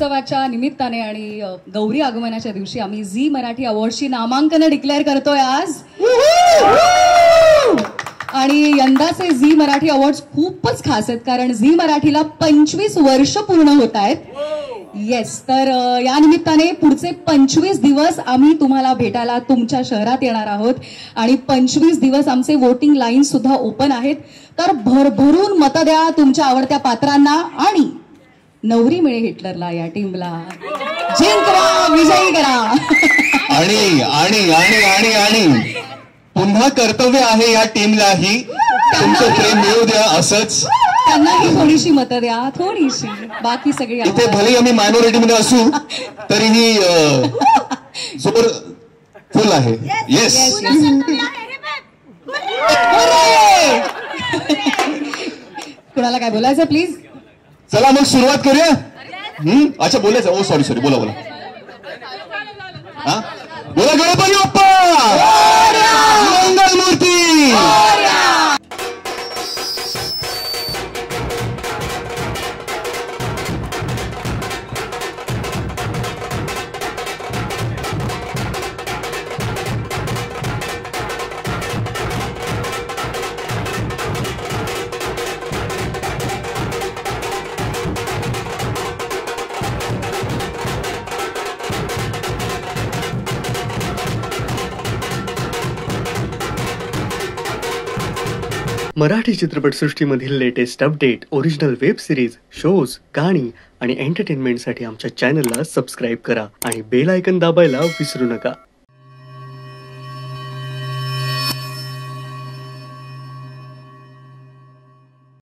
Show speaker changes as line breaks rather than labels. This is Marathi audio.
उत्सवाच्या निमित्ताने आणि गौरी आगमनाच्या दिवशी आम्ही झी मराठी अवॉर्ड्सची नामांकनं डिक्लेअर करतोय आज. आणि यंदाचे झी मराठी अवॉर्ड्स खूपच खास आहेत कारण झी मराठीला 25 वर्ष पूर्ण होत आहेत. येस, तर या निमित्ताने पुढचे 25 दिवस आम्ही तुम्हाला भेटायला तुमच्या शहरात येणार आहोत आणि 25 दिवस आमचे वोटिंग लाईन सुद्धा ओपन आहेत. तर भरभरून मत द्या तुमच्या आवडत्या पात्रांना आणि नवरी मिळे हिटलरला या टीमला जिंकवा, विजयी करा.
आणि आणि आणि आणि आणि पुन्हा कर्तव्य आहे या टीमलाही तुमचं प्रेम मिळू द्या. असंच
त्यांनाही थोडीशी मतं द्या, थोडीशी. बाकी सगळी
इथे भले आम्ही मायनॉरिटी मध्ये असू तरीही जोर फुल आहे. येस,
कुणाला काय बोलायचं प्लीज.
चला मग सुरुवात करूया. अच्छा बोलायचं. ओ सॉरी बोला बोला. हा बोला. गणपती बाप्पा मंगलमूर्ती.
मराठी चित्रपटसृष्टीमधील latest update, original web series, shows, गाणी आणि एंटरटेनमेंटसाठी आमच्या चॅनलला सबस्क्राईब करा आणि बेल आयकॉन दाबायला विसरू नका.